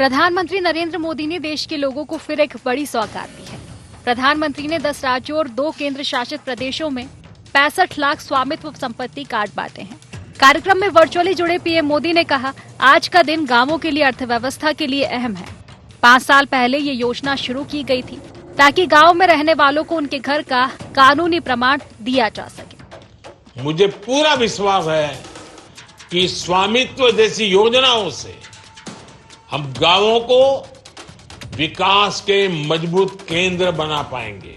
प्रधानमंत्री नरेंद्र मोदी ने देश के लोगों को फिर एक बड़ी सौगात दी है। प्रधानमंत्री ने 10 राज्यों और 2 केंद्र शासित प्रदेशों में 65 लाख स्वामित्व संपत्ति कार्ड बांटे हैं। कार्यक्रम में वर्चुअली जुड़े पीएम मोदी ने कहा, आज का दिन गांवों के लिए अर्थव्यवस्था के लिए अहम है। 5 साल पहले ये योजना शुरू की गई थी ताकि गांव में रहने वालों को उनके घर का कानूनी प्रमाण दिया जा सके। मुझे पूरा विश्वास है कि स्वामित्व जैसी योजनाओं से हम गांवों को विकास के मजबूत केंद्र बना पाएंगे।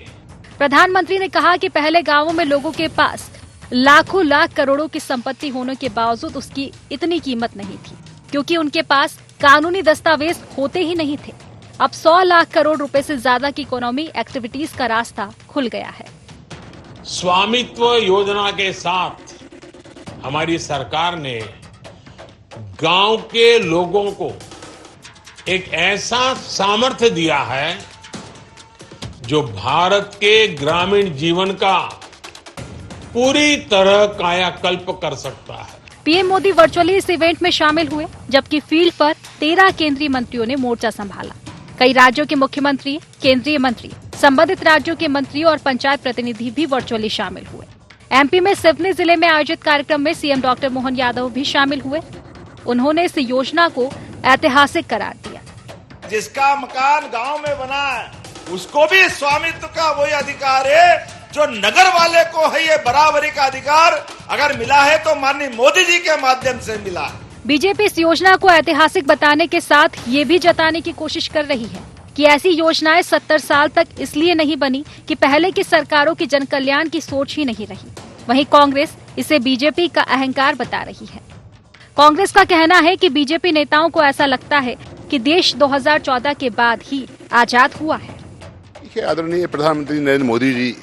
प्रधानमंत्री ने कहा कि पहले गांवों में लोगों के पास लाखों लाख करोड़ों की संपत्ति होने के बावजूद उसकी इतनी कीमत नहीं थी, क्योंकि उनके पास कानूनी दस्तावेज होते ही नहीं थे। अब 100 लाख करोड़ रुपए से ज्यादा की इकोनॉमी एक्टिविटीज का रास्ता खुल गया है। स्वामित्व योजना के साथ हमारी सरकार ने गांव के लोगों को एक ऐसा सामर्थ्य दिया है जो भारत के ग्रामीण जीवन का पूरी तरह कायाकल्प कर सकता है। पीएम मोदी वर्चुअली इस इवेंट में शामिल हुए, जबकि फील्ड पर 13 केंद्रीय मंत्रियों ने मोर्चा संभाला। कई राज्यों के मुख्यमंत्री, केंद्रीय मंत्री, संबंधित राज्यों के मंत्री और पंचायत प्रतिनिधि भी वर्चुअली शामिल हुए। एमपी में सिवनी जिले में आयोजित कार्यक्रम में सीएम डॉक्टर मोहन यादव भी शामिल हुए। उन्होंने इस योजना को ऐतिहासिक करार दिया। जिसका मकान गांव में बना है उसको भी स्वामित्व का वही अधिकार है जो नगर वाले को है। ये बराबरी का अधिकार अगर मिला है तो माननीय मोदी जी के माध्यम से मिला है। बीजेपी इस योजना को ऐतिहासिक बताने के साथ ये भी जताने की कोशिश कर रही है कि ऐसी योजनाएं 70 साल तक इसलिए नहीं बनी कि पहले की सरकारों की जन कल्याण की सोच ही नहीं रही। वहीं कांग्रेस इसे बीजेपी का अहंकार बता रही है। कांग्रेस का कहना है कि बीजेपी नेताओं को ऐसा लगता है कि देश 2014 के बाद ही आजाद हुआ है। आदरणीय प्रधानमंत्री नरेंद्र मोदी जी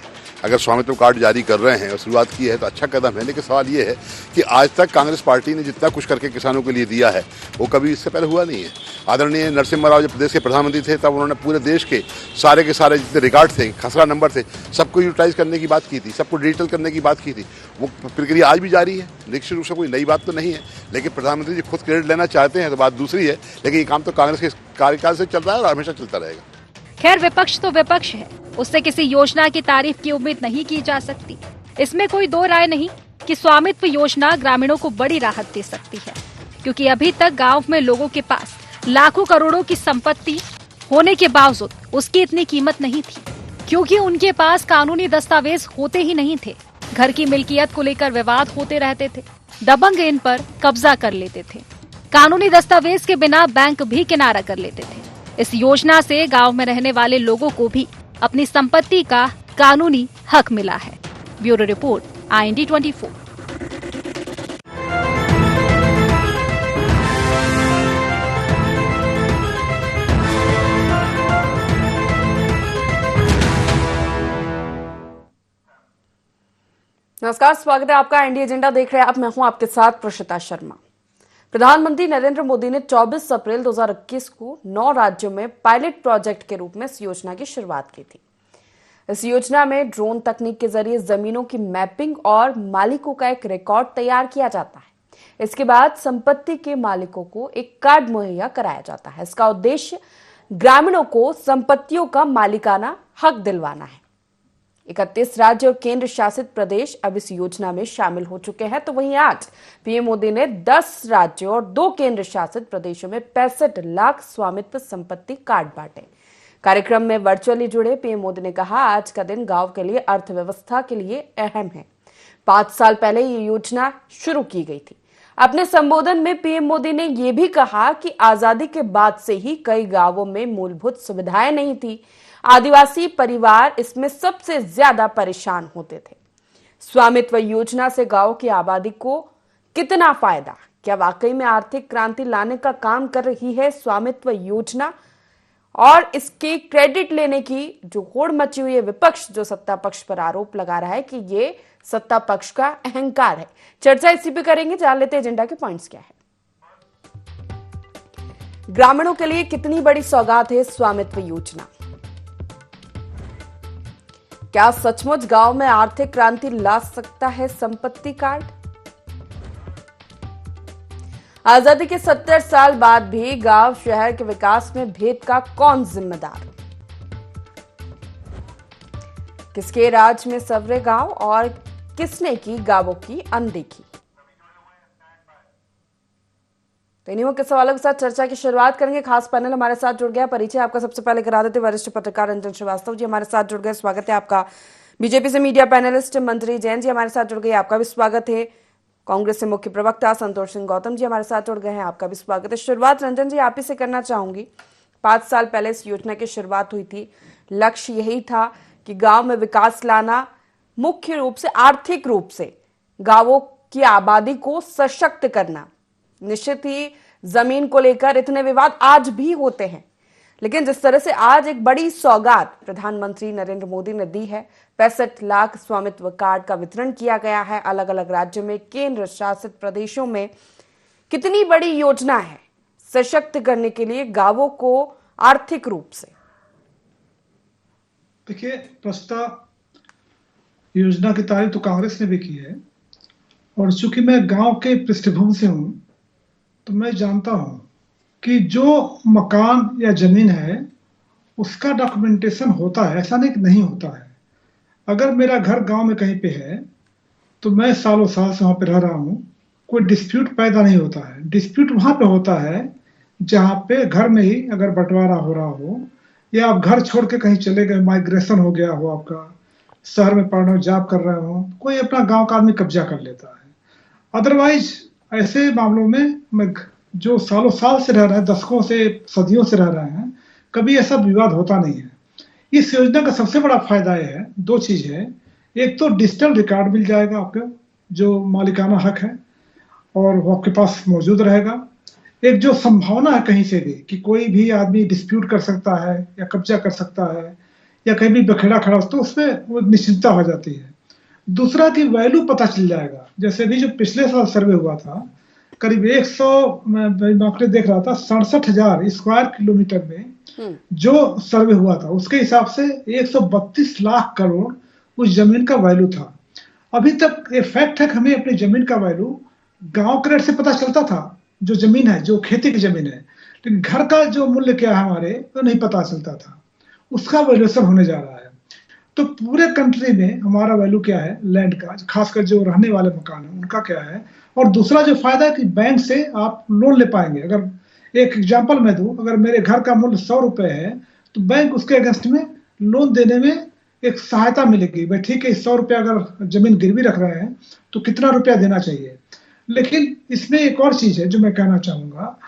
अगर स्वामित्व कार्ड जारी कर रहे हैं और शुरुआत की है तो अच्छा कदम है, लेकिन सवाल ये है कि आज तक कांग्रेस पार्टी ने जितना कुछ करके किसानों के लिए दिया है वो कभी इससे पहले हुआ नहीं है। आदरणीय नरसिम्हा राव जब प्रदेश के प्रधानमंत्री थे तब उन्होंने पूरे देश के सारे जितने रिकॉर्ड थे, खसरा नंबर थे, सबको यूटिलाइज करने की बात की थी, सबको डिजिटल करने की बात की थी। वो प्रक्रिया आज भी जारी है। निश्चित रूप से कोई नई बात तो नहीं है, लेकिन प्रधानमंत्री जी खुद क्रेडिट लेना चाहते हैं तो बात दूसरी है, लेकिन ये काम तो कांग्रेस के कार्यकाल से चल रहा है और हमेशा चलता रहेगा। खैर, विपक्ष तो विपक्ष है, उससे किसी योजना की तारीफ की उम्मीद नहीं की जा सकती। इसमें कोई दो राय नहीं कि स्वामित्व योजना ग्रामीणों को बड़ी राहत दे सकती है, क्योंकि अभी तक गांव में लोगों के पास लाखों करोड़ों की संपत्ति होने के बावजूद उसकी इतनी कीमत नहीं थी, क्योंकि उनके पास कानूनी दस्तावेज होते ही नहीं थे। घर की मिल्कियत को लेकर विवाद होते रहते थे, दबंग इन पर कब्जा कर लेते थे, कानूनी दस्तावेज के बिना बैंक भी किनारा कर लेते थे। इस योजना से गांव में रहने वाले लोगों को भी अपनी संपत्ति का कानूनी हक मिला है। Bureau report, IND 24। नमस्कार, स्वागत है आपका। इंडिया एजेंडा देख रहे हैं आप। मैं हूं आपके साथ प्रशिता शर्मा। प्रधानमंत्री नरेंद्र मोदी ने 24 अप्रैल 2021 को 9 राज्यों में पायलट प्रोजेक्ट के रूप में इस योजना की शुरुआत की थी। इस योजना में ड्रोन तकनीक के जरिए जमीनों की मैपिंग और मालिकों का एक रिकॉर्ड तैयार किया जाता है। इसके बाद संपत्ति के मालिकों को एक कार्ड मुहैया कराया जाता है। इसका उद्देश्य ग्रामीणों को संपत्तियों का मालिकाना हक दिलवाना है। 31 राज्य और केंद्र शासित प्रदेश अब इस योजना में शामिल हो चुके हैं। तो वहीं आज पीएम मोदी ने 10 राज्यों और 2 केंद्र शासित प्रदेशों में 65 लाख स्वामित्व संपत्ति कार्ड बांटे। कार्यक्रम में वर्चुअली जुड़े पीएम मोदी ने कहा, आज का दिन गांव के लिए, अर्थव्यवस्था के लिए अहम है। 5 साल पहले ये योजना शुरू की गई थी। अपने संबोधन में पीएम मोदी ने यह भी कहा कि आजादी के बाद से ही कई गांवों में मूलभूत सुविधाएं नहीं थी। आदिवासी परिवार इसमें सबसे ज्यादा परेशान होते थे। स्वामित्व योजना से गांव की आबादी को कितना फायदा, क्या वाकई में आर्थिक क्रांति लाने का काम कर रही है स्वामित्व योजना? और इसके क्रेडिट लेने की जो होड़ मची हुई है, विपक्ष जो सत्ता पक्ष पर आरोप लगा रहा है कि ये सत्ता पक्ष का अहंकार है। चर्चा इसी पे करेंगे, जान लेते एजेंडा के पॉइंट्स क्या है। ग्रामीणों के लिए कितनी बड़ी सौगात है स्वामित्व योजना? क्या सचमुच गांव में आर्थिक क्रांति ला सकता है संपत्ति कार्ड? आजादी के 70 साल बाद भी गांव शहर के विकास में भेद का कौन जिम्मेदार? किसके राज में सवरे गांव और किसने की गांवों की अनदेखी? तो इन्हीं के सवालों के साथ चर्चा की शुरुआत करेंगे। खास पैनल हमारे साथ जुड़ गया। परिचय आपका सबसे पहले करा देते। वरिष्ठ पत्रकार रंजन श्रीवास्तव जी हमारे साथ जुड़ गए, स्वागत है आपका। बीजेपी से मीडिया पैनलिस्ट मंत्री जैन जी हमारे साथ जुड़ गए, आपका भी स्वागत है। कांग्रेस से मुख्य प्रवक्ता संतोष सिंह गौतम जी हमारे साथ जुड़ गए हैं, आपका भी स्वागत है। शुरुआत रंजन जी आप ही से करना चाहूंगी। 5 साल पहले इस योजना की शुरुआत हुई थी। लक्ष्य यही था कि गांव में विकास लाना, मुख्य रूप से आर्थिक रूप से गांवों की आबादी को सशक्त करना। निश्चित ही जमीन को लेकर इतने विवाद आज भी होते हैं, लेकिन जिस तरह से आज एक बड़ी सौगात प्रधानमंत्री नरेंद्र मोदी ने दी है, 65 लाख स्वामित्व कार्ड का वितरण किया गया है अलग अलग राज्यों में, केंद्र शासित प्रदेशों में। कितनी बड़ी योजना है सशक्त करने के लिए गांवों को आर्थिक रूप से। देखिए, प्रस्ताव योजना की तारीफ तो कांग्रेस ने भी की है, और चूंकि मैं गांव के पृष्ठभूमि से हूं तो मैं जानता हूं कि जो मकान या जमीन है उसका डॉक्यूमेंटेशन होता है, ऐसा नहीं होता है। अगर मेरा घर गांव में कहीं पे है तो मैं सालों साल से वहां पे रह रहा हूं, कोई डिस्प्यूट पैदा नहीं होता है। डिस्प्यूट वहां पे होता है जहां पे घर में ही अगर बंटवारा हो रहा हो, या आप घर छोड़ के कहीं चले गए, माइग्रेशन हो गया हो, आपका शहर में पढ़ना जॉब कर रहे हो, कोई अपना गांव का आदमी कब्जा कर लेता है। अदरवाइज ऐसे मामलों में मैं जो सालों साल से रह रहे हैं, दशकों से सदियों से रह रहे हैं, कभी ऐसा विवाद होता नहीं है। इस योजना का सबसे बड़ा फायदा यह है, 2 चीज है। एक तो डिजिटल रिकॉर्ड मिल जाएगा आपको, जो मालिकाना हक है, और वो आपके पास मौजूद रहेगा। एक जो संभावना है कहीं से भी कि कोई भी आदमी डिस्प्यूट कर सकता है या कब्जा कर सकता है या कहीं भी बखेड़ा खड़ा, तो उसमें वो निश्चितता हो जाती है। दूसरा कि वैल्यू पता चल जाएगा। जैसे भी जो पिछले साल सर्वे हुआ था, करीब 100 मैं आंकड़े देख रहा था, 67,000 स्क्वायर किलोमीटर में जो सर्वे हुआ था, उसके हिसाब से 132 लाख करोड़ उस जमीन का वैल्यू था। अभी तक ये फैक्ट है कि हमें अपनी जमीन का वैल्यू गांव के रेट से पता चलता था, जो जमीन है, जो खेती की जमीन है, लेकिन घर का जो मूल्य क्या है हमारे, तो नहीं पता चलता था। उसका वैल्यूएशन होने जा रहा है। तो पूरे कंट्री में हमारा वैल्यू क्या है लैंड का, खासकर जो रहने वाले मकान है उनका क्या है। और दूसरा जो फायदा है कि बैंक से आप लोन ले पाएंगे। अगर एक एग्जांपल मैं दूं, अगर मेरे घर का मूल्य 100 रुपए है तो बैंक उसके अगेंस्ट में लोन देने में एक सहायता मिलेगी। भाई ठीक है, 100 रुपया अगर जमीन गिरवी रख रहे हैं तो कितना रुपया देना चाहिए। लेकिन इसमें एक और चीज है जो मैं कहना चाहूंगा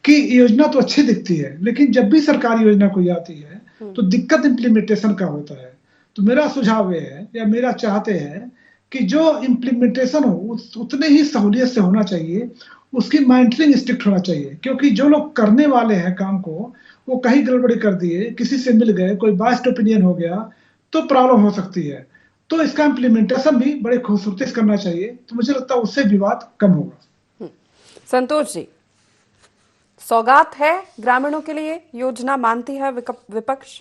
कि योजना तो अच्छी दिखती है, लेकिन जब भी सरकारी योजना कोई आती है तो दिक्कत इम्प्लीमेंटेशन का होता है। तो मेरा सुझाव ये है, या मेरा चाहते हैं कि जो इम्प्लीमेंटेशन हो उतने ही सहूलियत से होना चाहिए, उसकी मॉनिटरिंग स्ट्रिक्ट होना चाहिए। क्योंकि जो लोग करने वाले हैं काम को, वो कहीं गड़बड़ी कर दिए, किसी से मिल गए, कोई बायस्ड ओपिनियन हो गया, तो प्रॉब्लम हो सकती है। तो इसका इम्प्लीमेंटेशन भी बड़े खूबसूरती से करना चाहिए, तो मुझे लगता है उससे विवाद कम होगा। संतोष जी, सौगात है ग्रामीणों के लिए योजना, मानती है विपक्ष?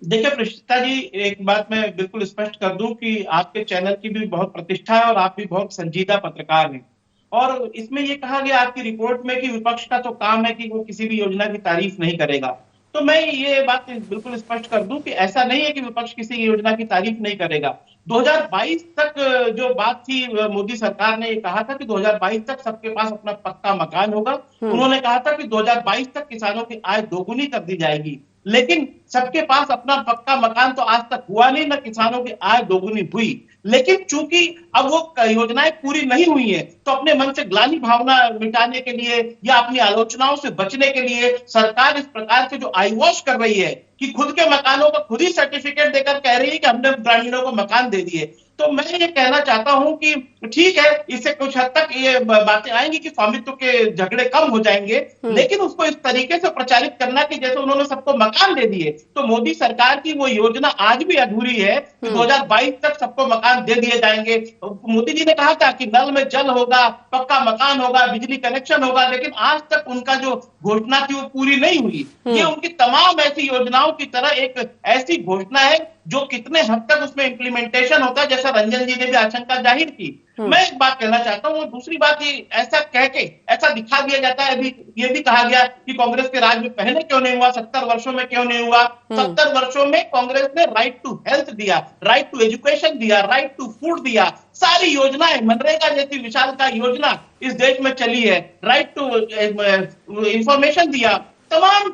देखिए प्रतिष्ठा जी, एक बात मैं बिल्कुल स्पष्ट कर दूं कि आपके चैनल की भी बहुत प्रतिष्ठा है और आप भी बहुत संजीदा पत्रकार हैं। और इसमें ये कहा गया आपकी रिपोर्ट में कि विपक्ष का तो काम है कि वो किसी भी योजना की तारीफ नहीं करेगा। तो मैं ये बात बिल्कुल स्पष्ट कर दूं कि ऐसा नहीं है कि विपक्ष किसी योजना की तारीफ नहीं करेगा। 2022 तक जो बात थी, मोदी सरकार ने ये कहा था कि 2022 तक सबके पास अपना पक्का मकान होगा। उन्होंने कहा था कि 2022 तक किसानों की आय दोगुनी कर दी जाएगी। लेकिन सबके पास अपना पक्का मकान तो आज तक हुआ नहीं, ना किसानों की आय दोगुनी हुई। लेकिन चूंकि अब वो योजनाएं पूरी नहीं हुई है, तो अपने मन से ग्लानि भावना मिटाने के लिए या अपनी आलोचनाओं से बचने के लिए सरकार इस प्रकार से जो आई वॉश कर रही है कि खुद के मकानों का खुद ही सर्टिफिकेट देकर कह रही है कि हमने ग्रामीणों को मकान दे दिए। तो मैं ये कहना चाहता हूं कि ठीक है, इससे कुछ हद तक ये बातें आएंगी कि स्वामित्व के झगड़े कम हो जाएंगे, लेकिन उसको इस तरीके से प्रचारित करना कि जैसे उन्होंने सबको मकान दे दिए, तो मोदी सरकार की वो योजना आज भी अधूरी है कि 2022 तक सबको मकान दे दिए जाएंगे। मोदी जी ने कहा था कि नल में जल होगा, पक्का मकान होगा, बिजली कनेक्शन होगा, लेकिन आज तक उनका जो घोषणा थी वो पूरी नहीं हुई। ये उनकी तमाम ऐसी योजनाओं की तरह एक ऐसी घोषणा है जो कितने हद तक उसमें इंप्लीमेंटेशन होता है, जैसा रंजन जी ने भी आशंका जाहिर की, मैं एक बात कहना चाहता हूँ, और दूसरी बात ये ऐसा कह के ऐसा दिखा दिया जाता है, अभी ये भी कहा गया कि कांग्रेस के राज में पहले क्यों नहीं हुआ, 70 वर्षों में क्यों नहीं हुआ। 70 वर्षों में कांग्रेस ने राइट टू हेल्थ दिया, राइट टू एजुकेशन दिया, राइट टू फूड दिया, सारी योजनाएं, मनरेगा जैसी विशालकाय योजना इस देश में चली है, राइट टू इंफॉर्मेशन दिया, तमाम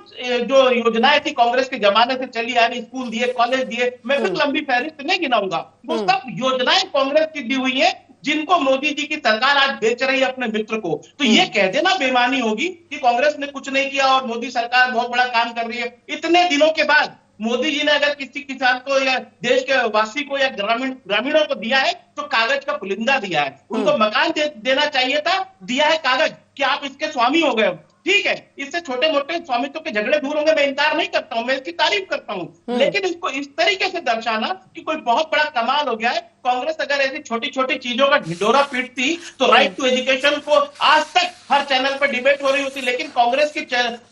जो योजनाएं थी कांग्रेस के जमाने से चली आ रही, स्कूल दिए, कॉलेज दिए, मैं फिर लंबी फहरिस्त नहीं गिनाऊंगा, वो सब योजनाएं कांग्रेस की दी हुई है, जिनको मोदी जी की सरकार आज बेच रही है अपने मित्र को। तो ये कह देना बेईमानी होगी कि कांग्रेस ने कुछ नहीं किया और मोदी सरकार बहुत बड़ा काम कर रही है। इतने दिनों के बाद मोदी जी ने अगर किसी किसान को या देश के वासी को या ग्रामीणों को दिया है तो कागज का पुलिंदा दिया है। उनको मकान देना चाहिए था, दिया है कागज कि आप इसके स्वामी हो गए। ठीक है, इससे छोटे मोटे स्वामित्व के झगड़े दूर होंगे, मैं इनकार नहीं करता हूं, मैं इसकी तारीफ करता हूं, लेकिन इसको इस तरीके से दर्शाना कि कोई बहुत बड़ा कमाल हो गया है। कांग्रेस अगर ऐसी छोटी छोटी चीजों का ढिंढोरा पीटती तो राइट टू एजुकेशन को आज तक हर चैनल पर डिबेट हो रही होती, लेकिन कांग्रेस की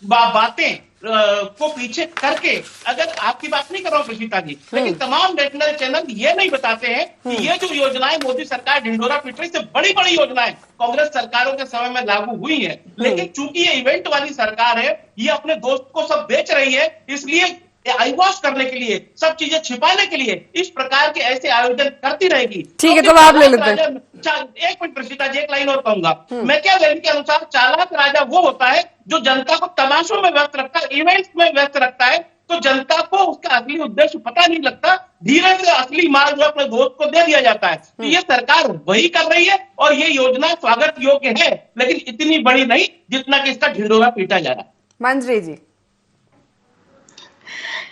बातें को पीछे करके, अगर आपकी बात नहीं कर रहा हूं प्रशिता जी, लेकिन तमाम नेशनल चैनल ये नहीं बताते हैं कि ये जो योजनाएं मोदी सरकार ढिंढोरा पीट रही, से बड़ी बड़ी योजनाएं कांग्रेस सरकारों के समय में लागू हुई है, लेकिन चूंकि ये इवेंट वाली सरकार है, ये अपने दोस्त को सब बेच रही है, इसलिए आई वॉश करने के लिए, सब चीजें छिपाने के लिए इस प्रकार के ऐसे आयोजन करती रहेगी। ठीक है, तो आप ले लेते हैं। एक मिनट प्रशिता जी, एक लाइन और कहूंगा मैं, क्या वेल के अनुसार चालाक राजा वो होता है जो जनता को तमाशों में व्यस्त रखता है, इवेंट्स में व्यस्त रखता है, तो जनता को उसका असली उद्देश्य पता नहीं लगता, धीरे से असली माल जो अपने दोस्त को दे दिया जाता है। तो ये सरकार वही कर रही है और ये योजना स्वागत योग्य है, लेकिन इतनी बड़ी नहीं जितना कि इसका ढिंढोरा पीटा जा रहा है। मंजरी जी,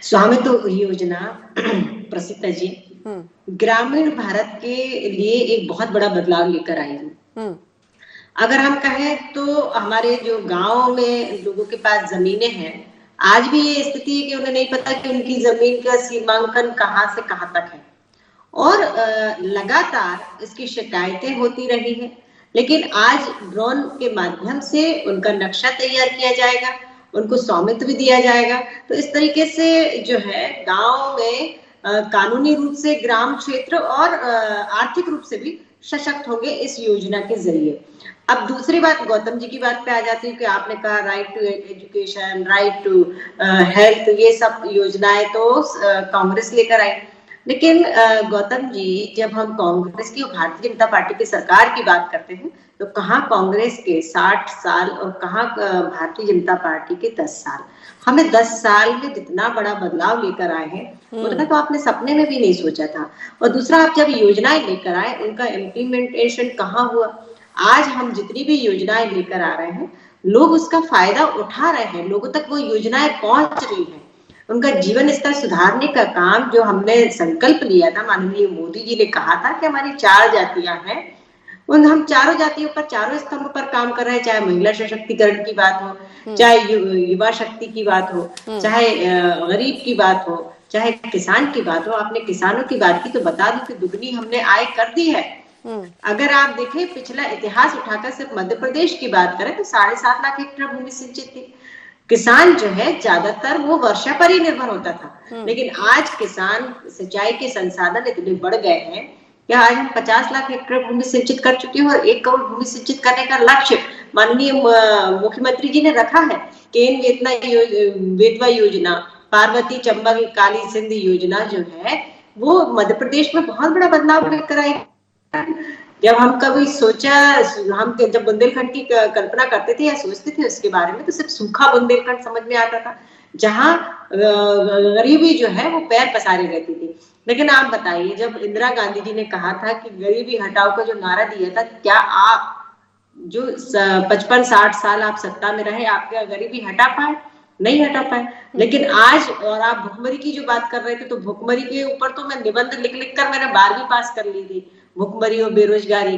स्वामित्व योजना प्रसिद्ध जी ग्रामीण भारत के लिए एक बहुत बड़ा बदलाव लेकर आई है। अगर हम कहें तो हमारे जो गांव में लोगों के पास जमीनें हैं, आज भी ये स्थिति है कि उन्हें नहीं पता कि उनकी जमीन का सीमांकन कहां से कहां तक है, और लगातार इसकी शिकायतें होती रही है। लेकिन आज ड्रोन के माध्यम से उनका नक्शा तैयार किया जाएगा, उनको स्वामित्व भी दिया जाएगा। तो इस तरीके से जो है गांव में कानूनी रूप से ग्राम क्षेत्र और आर्थिक रूप से भी सशक्त होंगे इस योजना के जरिए। अब दूसरी बात, गौतम जी की बात पे आ जाती है कि आपने कहा right to education, right to health, ये सब योजनाएं तो कांग्रेस लेकर आई। लेकिन गौतम जी, जब हम कांग्रेस की और भारतीय जनता पार्टी की सरकार की बात करते हैं तो कहाँ कांग्रेस के 60 साल और कहाँ भारतीय जनता पार्टी के 10 साल। हमें 10 साल में जितना बड़ा बदलाव लेकर आए हैं उतना तो आपने सपने में भी नहीं सोचा था। और दूसरा, आप जब योजनाएं लेकर आए उनका इम्प्लीमेंटेशन कहाँ हुआ। आज हम जितनी भी योजनाएं लेकर आ रहे हैं, लोग उसका फायदा उठा रहे हैं, लोगों तक वो योजनाएं पहुंच रही हैं। उनका जीवन स्तर सुधारने का काम जो हमने संकल्प लिया था, माननीय मोदी जी ने कहा था कि हमारी 4 जातियां हैं, उन हम चारों जातियों पर, चारों स्तंभ पर काम कर रहे हैं। चाहे महिला सशक्तिकरण की बात हो, चाहे युवा शक्ति की बात हो, चाहे गरीब की बात हो, चाहे किसान की बात हो। आपने किसानों की बात की तो बता दूं कि दुगनी हमने आय कर दी है। अगर आप देखें पिछला इतिहास उठाकर सिर्फ मध्य प्रदेश की बात करें तो 7.5 लाख हेक्टेयर भूमि सिंचित थी। किसान जो है ज्यादातर वो वर्षा पर ही निर्भर होता था, लेकिन आज किसान सिंचाई के संसाधन इतने बढ़ गए हैं कि आज हम 50 लाख हेक्टेयर भूमि सिंचित कर चुके हैं और 1 करोड़ भूमि सिंचित करने का लक्ष्य माननीय मुख्यमंत्री जी ने रखा है। केन बेतवा योजना, पार्वती चंबल काली सिंध योजना जो है वो मध्य प्रदेश में बहुत बड़ा बदलाव लेकर आई। जब हम कभी सोचा, हम जब बुंदेलखंड की कल्पना करते थे या सोचते थे उसके बारे में, तो सिर्फ सूखा बुंदेलखंड समझ में आता था जहां गरीबी जो है वो पैर पसारी रहती थी। लेकिन आप बताइए, जब इंदिरा गांधी जी ने कहा था कि गरीबी हटाओ का जो नारा दिया था, क्या आप जो 55-60 साल आप सत्ता में रहे, आप क्या गरीबी हटा पाए? नहीं हटा पाए। लेकिन आज, और आप भुखमरी की जो बात कर रहे थे, तो भुखमरी के ऊपर तो मैं निबंध लिख लिख कर मैंने 12वीं पास कर ली थी, भुखमरी और बेरोजगारी।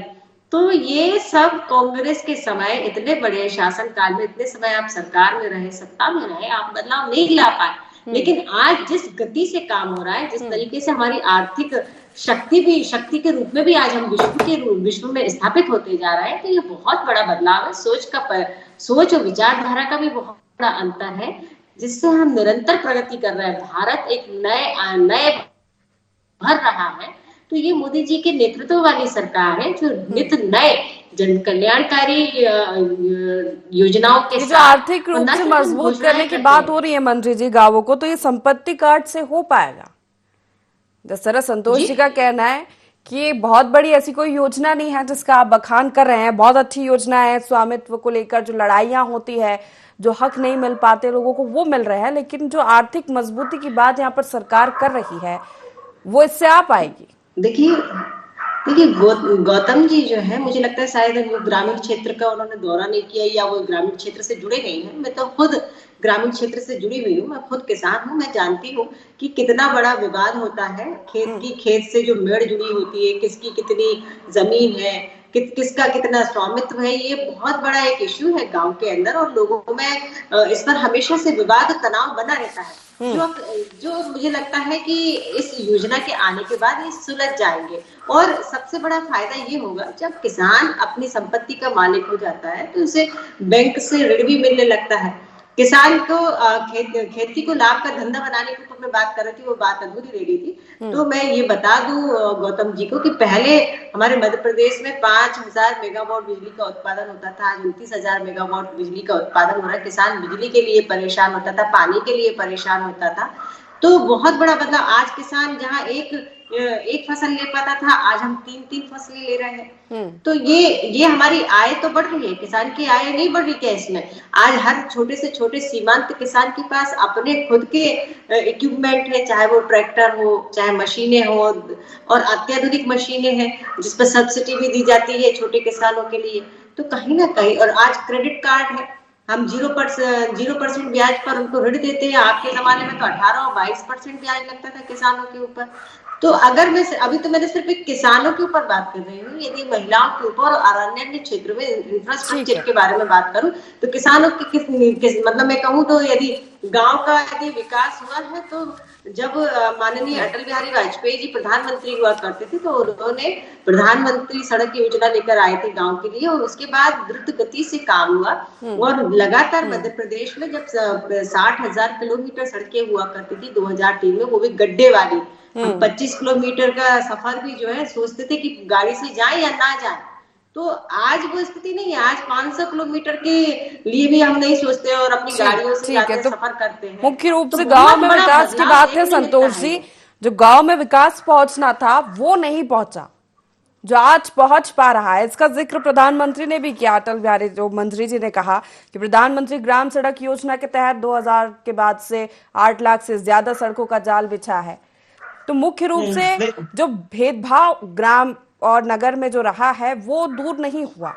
तो ये सब कांग्रेस के समय, इतने बड़े शासन काल में, इतने समय आप सरकार में रहे, सत्ता में रहे, आप बदलाव नहीं ला पाए। लेकिन आज जिस गति से काम हो रहा है, जिस तरीके से हमारी आर्थिक शक्ति के रूप में भी आज हम विश्व में स्थापित होते जा रहे हैं, तो ये बहुत बड़ा बदलाव है। सोच और विचारधारा का भी बहुत बड़ा अंतर है, जिससे हम निरंतर प्रगति कर रहे हैं। भारत एक नए भर रहा है, तो ये मोदी जी के नेतृत्व वाली सरकार है जो नित नए जन कल्याणकारी योजनाओं के ये जो साथ आर्थिक रूप से मजबूत करने की बात हो रही है मंत्री जी गांवों को, तो ये संपत्ति कार्ड से हो पाएगा? जिस तरह संतोष जी का कहना है कि ये बहुत बड़ी ऐसी कोई योजना नहीं है जिसका आप बखान कर रहे हैं, बहुत अच्छी योजना है, स्वामित्व को लेकर जो लड़ाइयां होती है, जो हक नहीं मिल पाते लोगों को वो मिल रहे हैं, लेकिन जो आर्थिक मजबूती की बात यहाँ पर सरकार कर रही है वो इससे आ पाएगी? देखिए गौतम जी जो है, मुझे लगता है शायद वो ग्रामीण क्षेत्र का उन्होंने दौरा नहीं किया या वो ग्रामीण क्षेत्र से जुड़े नहीं हैं। मैं तो खुद ग्रामीण क्षेत्र से जुड़ी हुई हूँ, मैं खुद किसान हूँ, मैं जानती हूँ कि कितना बड़ा विवाद होता है खेत से जो मेड़ जुड़ी होती है, किसकी कितनी जमीन है, किसका कितना स्वामित्व है, ये बहुत बड़ा एक इश्यू है गांव के अंदर और लोगों में इस पर हमेशा से विवाद तनाव बना रहता है। जो मुझे लगता है कि इस योजना के आने के बाद ये सुलझ जाएंगे और सबसे बड़ा फायदा ये होगा जब किसान अपनी संपत्ति का मालिक हो जाता है तो उसे बैंक से ऋण भी मिलने लगता है। किसान को खेती को लाभ का धंधा बनाने की तो मैं बात कर रही थी, वो बात अधूरी रह गई थी। तो मैं ये बता दूं गौतम जी को कि पहले हमारे मध्य प्रदेश में 5000 मेगावाट बिजली का उत्पादन होता था, आज 29,000 मेगावाट बिजली का उत्पादन हो रहा है। किसान बिजली के लिए परेशान होता था, पानी के लिए परेशान होता था, तो बहुत बड़ा बदलाव। आज किसान जहाँ एक फसल ले पाता था, आज हम 3 फसलें ले रहे हैं। तो ये हमारी आय तो बढ़ रही है, किसान की आय नहीं बढ़ रही क्या इसमें? आज हर छोटे से छोटे सीमांत किसान के पास अपने खुद के इक्विपमेंट है, चाहे वो ट्रैक्टर हो, चाहे मशीनें हो, और अत्याधुनिक मशीनें हैं जिस पर सब्सिडी भी दी जाती है छोटे किसानों के लिए। तो कहीं ना कहीं, और आज क्रेडिट कार्ड है, हम 0% ब्याज पर उनको ऋण देते हैं। आपके जमाने में तो 18 और 22% ब्याज लगता था किसानों के ऊपर। तो अगर मैं अभी तो मैंने सिर्फ एक किसानों के ऊपर बात कर रही हूँ, यदि महिलाओं के ऊपर और अन्य क्षेत्र में इंफ्रास्ट्रक्चर के बारे में बात करूँ तो किसानों की मतलब मैं कहूँ तो यदि गांव का यदि विकास हुआ है तो जब माननीय अटल बिहारी वाजपेयी जी प्रधानमंत्री हुआ करते थे तो उन्होंने प्रधानमंत्री सड़क योजना लेकर आए थे गांव के लिए, और उसके बाद द्रुत गति से काम हुआ और लगातार मध्य प्रदेश में जब 60,000 किलोमीटर सड़कें हुआ करती थी 2003 में, वो भी गड्ढे वाली। हम 25 किलोमीटर का सफर भी जो है सोचते थे कि गाड़ी से जाए या ना जाए, तो आज वो स्थिति नहीं है। आज 500 किलोमीटर के लिए भी हम नहीं सोचते और अपनी गाड़ियों से जाते हैं, सफर करते हैं। मुख्य रूप से गांव में विकास की बात है संतोष जी, जो गांव में विकास पहुंचना था वो नहीं पहुंचा, जो आज पहुंच पा रहा है। इसका जिक्र प्रधानमंत्री ने भी किया। अटल बिहारी जो मंत्री जी ने कहा कि प्रधानमंत्री ग्राम सड़क योजना के तहत 2000 के बाद से 8 लाख से ज्यादा सड़कों का जाल बिछा है। तो मुख्य रूप से जो भेदभाव ग्राम और नगर में जो रहा है वो दूर नहीं हुआ।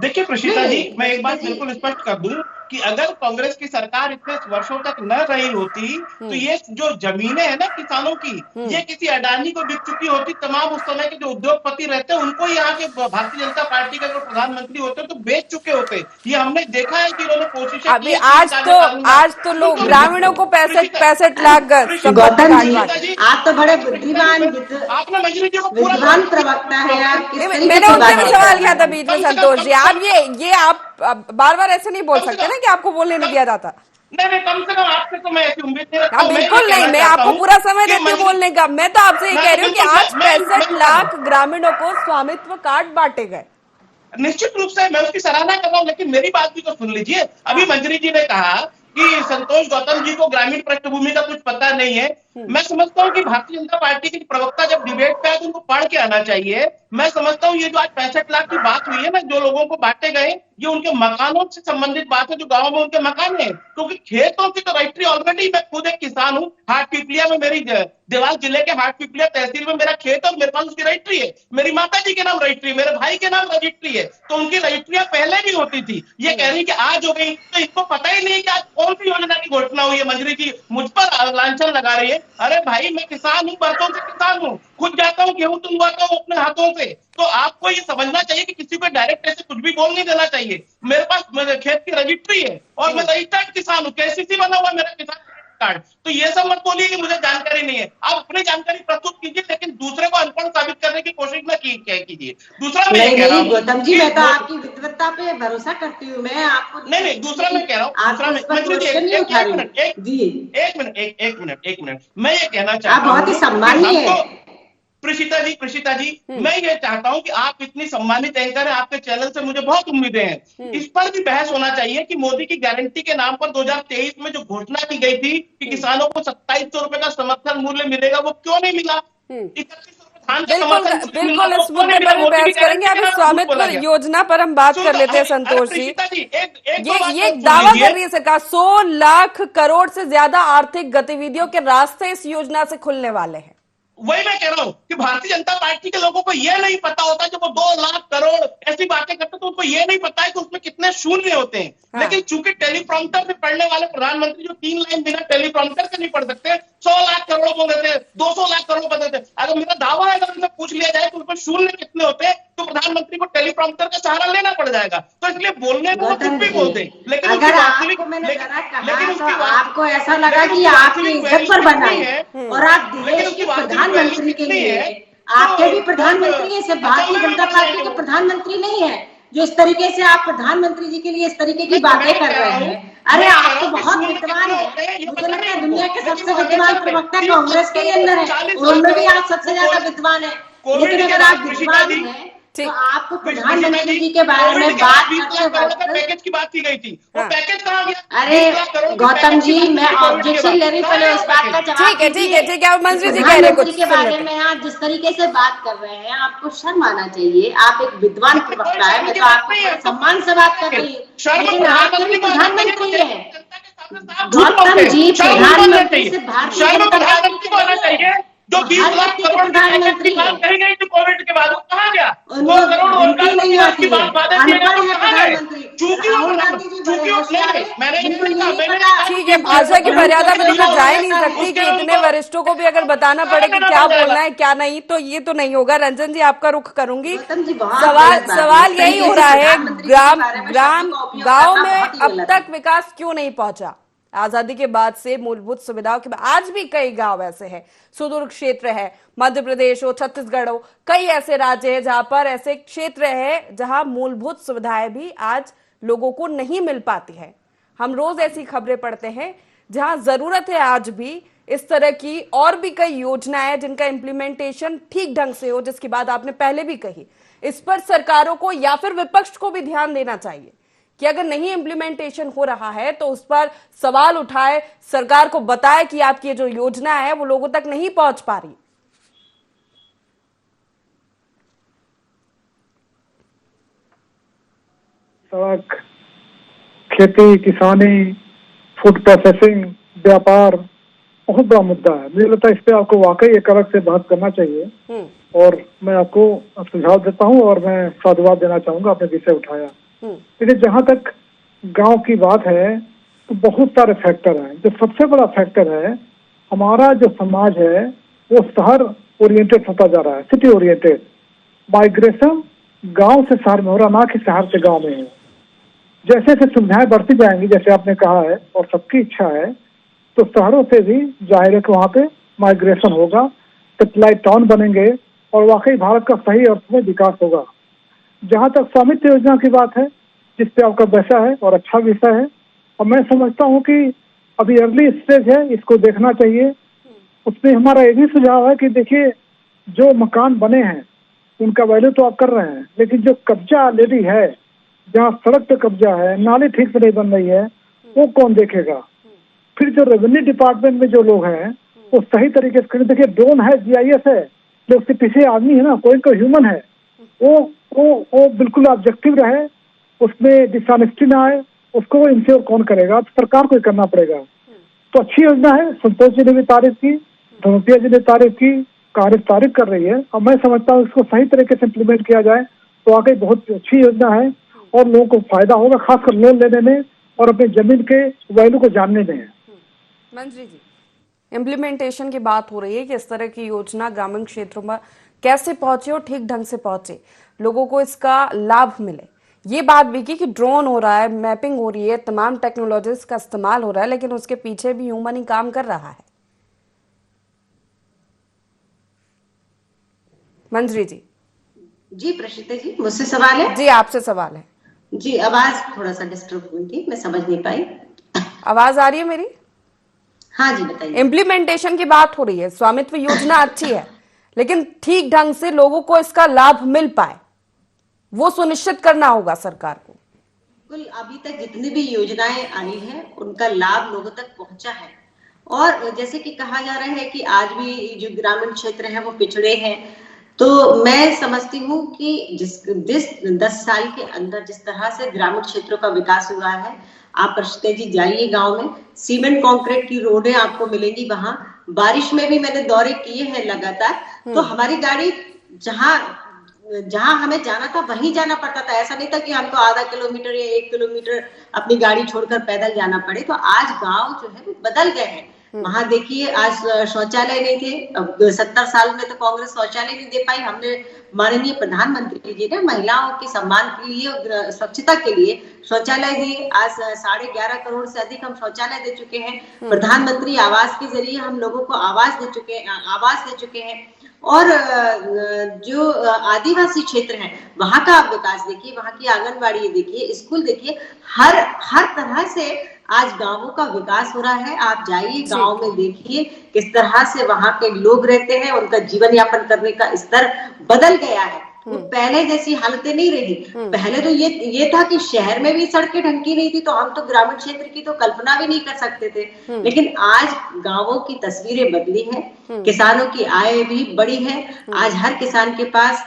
देखिए प्रशीता जी, मैं एक बात बिल्कुल स्पष्ट कर दूं कि अगर कांग्रेस की सरकार इतने वर्षों तक न रही होती तो ये जो जमीनें हैं ना किसानों की, ये किसी अडानी को बिक चुकी होती। तमाम उस समय के जो उद्योगपति रहते हैं उनको यहाँ के भारतीय जनता पार्टी का जो प्रधानमंत्री होते तो बेच चुके होते। ये हमने देखा है कि उन्होंने कोशिश अभी आज तो लोग ग्रामीणों को 65 लाख गौतम जी, आप तो बड़े बुद्धिमान आपने मंजरी जी को विद्वान प्रवक्ता है आप। मैंने उनसे भी सवाल किया था बीच में संतोष जी, आप ये आप बार बार ऐसे नहीं बोल सकते ना कि आपको बोलने नहीं दिया जाता। नहीं, कम से कम आपसे तो मैं ऐसी उम्मीद नहीं रखता। बिल्कुल नहीं, मैं आपको पूरा समय देती हूँ बोलने का। मैं तो आपसे ये कह रही हूँ कि आज 65 लाख ग्रामीणों को स्वामित्व कार्ड बांटे गए। निश्चित रूप से मैं उसकी सराहना कर रहा हूँ, लेकिन मेरी बात भी तो सुन लीजिए। अभी मंजरी जी ने कहा कि संतोष गौतम जी को ग्रामीण पृष्ठभूमि का कुछ पता नहीं है। मैं समझता हूँ कि भारतीय जनता पार्टी के प्रवक्ता जब डिबेट पे आए तो उनको पढ़ के आना चाहिए। मैं समझता हूँ ये जो आज 65 लाख की बात हुई है ना, जो लोगों को बांटे गए, ये उनके मकानों से संबंधित बात है, जो गांव में उनके मकान है। क्योंकि खेतों की तो रजिस्ट्री ऑलरेडी, मैं खुद एक किसान हूँ, हाटपिपलिया में मेरी देवास जिले के हाटपिपलिया तहसील में मेरा खेत और मेरे पास उसकी रजिस्ट्री है। मेरी माता जी के नाम रजिस्ट्री, मेरे भाई के नाम रजिस्ट्री है, तो उनकी रजिस्ट्रियां पहले भी होती थी। ये कह रही कि आज हो गई, तो इसको पता ही नहीं कि आज कौन सी योजना की घोषणा हुई है। मंजरी जी मुझ पर लांछन लगा रही है। अरे भाई, मैं किसान हूँ, बरसों से किसान हूँ, खुद जाता हूँ गेहूं तुलवाता हूँ अपने हाथों से। तो आपको ये समझना चाहिए कि किसी को डायरेक्ट ऐसे कुछ भी बोल नहीं देना चाहिए। मेरे पास मेरे खेत की रजिस्ट्री है और मैं रजिस्टर्ड किसान हूँ, केसीसी बना हुआ मेरा किसान कार्ड। तो ये सब मत बोलिए कि मुझे जानकारी नहीं है। आप अपनी जानकारी प्रस्तुत कीजिए, लेकिन दूसरे को अनपढ़ साबित करने की कोशिश न कीजिए। दूसरा नहीं गौतम जी, मैं तो आपकी विद्वत्ता पे भरोसा करती हूँ। मैं आपको नहीं, दूसरा मैं कह रहा हूँ, एक मिनट, मैं ये कहना चाहता हूँ, आप बहुत ही सम्मानीय है। प्रीशिता जी, मैं ये चाहता हूं कि आप इतनी सम्मानित एंकर हैं, आपके चैनल से मुझे बहुत उम्मीदें हैं। इस पर भी बहस होना चाहिए कि मोदी की गारंटी के नाम पर 2023 में जो घोषणा की गई थी कि किसानों को 2700 रुपए का समर्थन मूल्य मिलेगा, वो क्यों नहीं मिला? 31 बिल्कुल इस मुद्दे पर भी बहस करेंगे। अभी स्वामित्व योजना पर हम बात कर लेते हैं संतोष जी। ये दावा कर रही है सरकार 100 लाख करोड़ से ज्यादा आर्थिक गतिविधियों के रास्ते इस योजना से खुलने वाले हैं। वही मैं कह रहा हूं कि भारतीय जनता पार्टी के लोगों को यह नहीं पता होता, जब वो 2 लाख करोड़ ऐसी बातें करते तो उनको यह नहीं पता है कि उसमें कितने शून्य होते हैं। हाँ। लेकिन चूंकि टेलीप्रॉम्प्टर से पढ़ने वाले प्रधानमंत्री जो 3 लाइन बिना टेलीप्रॉम्प्टर से नहीं पढ़ सकते, 100 लाख करोड़ बोल देते हैं, 200 लाख करोड़ बोल देते हैं। अगर मेरा दावा है, अगर उनसे पूछ लिया जाए तो उसमें शून्य कितने होते हैं, तो प्रधानमंत्री को टेलीप्रॉम्प्टर का सहारा लेना पड़ जाएगा। तो इसलिए बोलने में वो कुछ भी बोलते हैं, लेकिन अगर आपको ऐसा लगा कि आपकी इज्जत पर बना है और आप देश के प्रधानमंत्री के लिए, आपके भी प्रधानमंत्री है, सिर्फ भारतीय जनता पार्टी के प्रधानमंत्री नहीं है, जो इस तरीके से आप प्रधानमंत्री जी के लिए इस तरीके की बातें कर रहे हैं। अरे आप तो बहुत विद्वान है, मुझे लगता है दुनिया के सबसे विद्वान प्रवक्ता कांग्रेस के अंदर है, उनमें भी आप सबसे ज्यादा विद्वान है। लेकिन अगर आप विद्वान हैं तो आपको प्रधानमंत्री जी के बारे में बात करते पैकेज की बात की गई थी, वो पैकेज कहाँ गया? अरे गौतम जी, मैं ऑब्जेक्शन ले रही, पहले उस बात का जवाब। ठीक है मंत्री जी कह रहे हैं कुछ के बारे में आप जिस तरीके से बात कर रहे हैं, आपको शर्म आना चाहिए। आप एक विद्वान प्रवक्ता है, मैं तो आपको सम्मान से बात कर रही हूँ, लेकिन आपके भी प्रधानमंत्री है गौतम जी, प्रधानमंत्री से भारतीय जनता पार्टी को आना चाहिए। जो 20 लाख करोड़ की बात कही गई थी कोविड के बाद, वो कहाँ गया? 2 करोड़ रोजगार की बात वादे किए गए, वो कहाँ गए? ठीक है, भाषा की मर्यादा में तो जा ही नहीं सकती कि इतने वरिष्ठों को भी अगर बताना पड़े कि क्या बोलना है क्या नहीं, तो ये तो नहीं होगा। रंजन जी आपका रुख करूंगी। सवाल यही हो रहा है, गांव में अब तक विकास क्यों नहीं पहुंचा? आजादी के बाद से मूलभूत सुविधाओं के बाद आज भी कई गांव ऐसे हैं, सुदूर क्षेत्र है, मध्य प्रदेश हो, छत्तीसगढ़ हो, कई ऐसे राज्य हैं जहां पर ऐसे क्षेत्र है जहां मूलभूत सुविधाएं भी आज लोगों को नहीं मिल पाती है। हम रोज ऐसी खबरें पढ़ते हैं जहां जरूरत है आज भी इस तरह की और भी कई योजनाएं हैं जिनका इंप्लीमेंटेशन ठीक ढंग से हो, जिसकी बात आपने पहले भी कही। इस पर सरकारों को या फिर विपक्ष को भी ध्यान देना चाहिए कि अगर नहीं इंप्लीमेंटेशन हो रहा है तो उस पर सवाल उठाए, सरकार को बताए कि आपकी जो योजना है वो लोगों तक नहीं पहुंच पा रही। सड़क, खेती, किसानी, फूड प्रोसेसिंग, व्यापार बहुत बड़ा मुद्दा है। मुझे लगता है इस पे आपको वाकई एक अलग से बात करना चाहिए और मैं आपको सुझाव देता हूं और मैं साधुवाद देना चाहूंगा, आपने विषय उठाया। लेकिन जहां तक गांव की बात है तो बहुत सारे फैक्टर हैं। जो सबसे बड़ा फैक्टर है, हमारा जो समाज है वो शहर ओरिएंटेड होता जा रहा है, सिटी ओरिएंटेड। माइग्रेशन गांव से शहर में हो रहा, ना कि शहर से गांव में है। जैसे जैसे सुविधाएं बढ़ती जाएंगी, जैसे आपने कहा है और सबकी इच्छा है, तो शहरों से भी जाहिर है कि वहाँ पे माइग्रेशन होगा, सेटेलाइट टाउन बनेंगे और वाकई भारत का सही अर्थ में विकास होगा। जहाँ तक स्वामित्व योजना की बात है, जिस पे आपका विषय है और अच्छा विषय है, और मैं समझता हूँ कि अभी अर्ली स्टेज है, इसको देखना चाहिए। उसमें हमारा ये भी सुझाव है कि देखिए, जो मकान बने हैं उनका वैल्यू तो आप कर रहे हैं, लेकिन जो कब्जा ऑलरेडी है, जहाँ सड़क पे कब्जा है, नाली ठीक से नहीं बन रही है, वो कौन देखेगा? फिर जो रेवेन्यू डिपार्टमेंट में जो लोग हैं वो सही तरीके से, देखिए ड्रोन है, GIS है, जो उसके पीछे आदमी है ना, कोई कोई ह्यूमन है, वो बिल्कुल ऑब्जेक्टिव रहे, उसमें डिसऑनेस्टी ना आए, उसको इंश्योर कौन करेगा? तो सरकार को ही करना पड़ेगा। तो अच्छी योजना है, संतोष जी ने भी तारीफ की, धनोपिया जी ने तारीफ की, कांग्रेस तारीफ कर रही है, और मैं समझता हूँ इसको सही तरीके से इम्प्लीमेंट किया जाए तो वाकई बहुत अच्छी योजना है और लोगों को फायदा होगा, खासकर लोन लेने में और अपनी जमीन के वैल्यू को जानने में। मंत्री जी, इम्प्लीमेंटेशन की बात हो रही है कि इस तरह की योजना ग्रामीण क्षेत्रों में कैसे पहुंचे और ठीक ढंग से पहुंचे, लोगों को इसका लाभ मिले। ये बात भी की कि ड्रोन हो रहा है, मैपिंग हो रही है, तमाम टेक्नोलॉजीज का इस्तेमाल हो रहा है, लेकिन उसके पीछे भी ह्यूमन ही काम कर रहा है। मंत्री जी। जी प्रशिता जी, मुझसे सवाल है? जी आपसे सवाल है। जी, आवाज थोड़ा सा डिस्टर्ब हुई थी, मैं समझ नहीं पाई। आवाज आ रही है मेरी? हाँ जी बताइए। इम्प्लीमेंटेशन की बात हो रही है, स्वामित्व योजना अच्छी है, लेकिन ठीक ढंग से लोगों को इसका लाभ मिल पाए, वो सुनिश्चित करना होगा सरकार को। बिल्कुल, अभी तक जितनी भी योजनाएं आई हैं उनका लाभ लोगों तक पहुंचा है। और जैसे कि कहा जा रहा है कि आज भी जो ग्रामीण क्षेत्र है वो पिछड़े हैं, तो मैं समझती हूँ कि जिस 10 साल के अंदर जिस तरह से ग्रामीण क्षेत्रों का विकास हुआ है, आप प्रशिता जी जाइए गांव में, सीमेंट कंक्रीट की रोडें आपको मिलेंगी। वहां बारिश में भी मैंने दौरे किए हैं लगातार, तो हमारी गाड़ी जहां हमें जाना था वहीं जाना पड़ता था। ऐसा नहीं था कि हमको आधा किलोमीटर या 1 किलोमीटर अपनी गाड़ी छोड़कर पैदल जाना पड़े। तो आज गांव जो है वो बदल गए हैं। वहां देखिए, आज शौचालय नहीं थे। अब 70 साल में तो कांग्रेस शौचालय नहीं दे पाई। हमने माननीय प्रधानमंत्री जी ने महिलाओं के सम्मान के लिए, स्वच्छता के लिए शौचालय दिए। आज 11.5 करोड़ से अधिक हम शौचालय दे चुके हैं। प्रधानमंत्री आवास के जरिए हम लोगों को आवास दे चुके हैं। और जो आदिवासी क्षेत्र है वहां का आप विकास देखिए, वहां की आंगनबाड़ी देखिए, स्कूल देखिए, हर तरह से आज गांवों का विकास हो रहा है। आप जाइए गांव में देखिए किस तरह से वहां के लोग रहते हैं, उनका जीवन यापन करने का स्तर बदल गया है। वो पहले जैसी हालतें नहीं रही। पहले तो ये था कि शहर में भी सड़कें ढंग की नहीं थी, तो हम तो ग्रामीण क्षेत्र की तो कल्पना भी नहीं कर सकते थे। लेकिन आज गांवों की तस्वीरें बदली हैं, किसानों की आय भी बढ़ी है। आज हर किसान के पास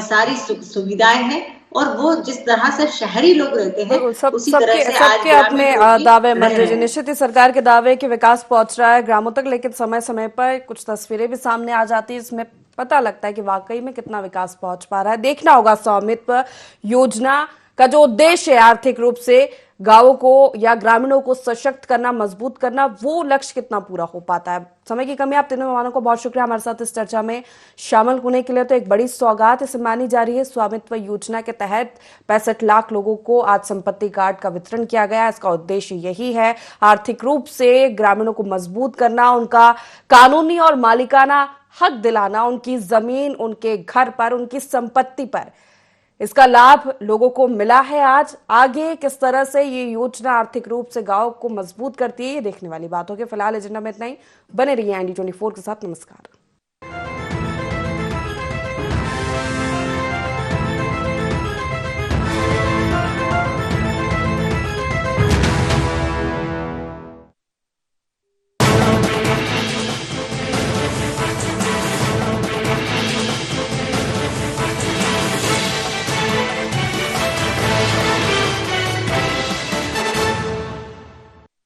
सारी सुविधाएं हैं, और वो जिस तरह से शहरी लोग रहते हैं उसी तरह से आज सबके अपने दावे मंत्री जी। निश्चित ही सरकार के दावे कि विकास पहुंच रहा है ग्रामों तक, लेकिन समय समय पर कुछ तस्वीरें भी सामने आ जाती है, इसमें पता लगता है कि वाकई में कितना विकास पहुंच पा रहा है। देखना होगा स्वामित्व योजना का जो उद्देश्य है आर्थिक रूप से गांवों को या ग्रामीणों को सशक्त करना, मजबूत करना, वो लक्ष्य कितना पूरा हो पाता है। समय की कमी, आप तीनों मेहमानों को बहुत शुक्रिया हमारे साथ इस चर्चा में शामिल होने के लिए। तो एक बड़ी सौगात इसे मानी जा रही है। स्वामित्व योजना के तहत 65 लाख लोगों को आज संपत्ति कार्ड का वितरण किया गया। इसका उद्देश्य यही है आर्थिक रूप से ग्रामीणों को मजबूत करना, उनका कानूनी और मालिकाना हक दिलाना, उनकी जमीन, उनके घर पर, उनकी संपत्ति पर इसका लाभ लोगों को मिला है। आज आगे किस तरह से ये योजना आर्थिक रूप से गांव को मजबूत करती है, ये देखने वाली बात होगी। फिलहाल एजेंडा में इतना ही। बने रहिए IND24 के साथ। नमस्कार।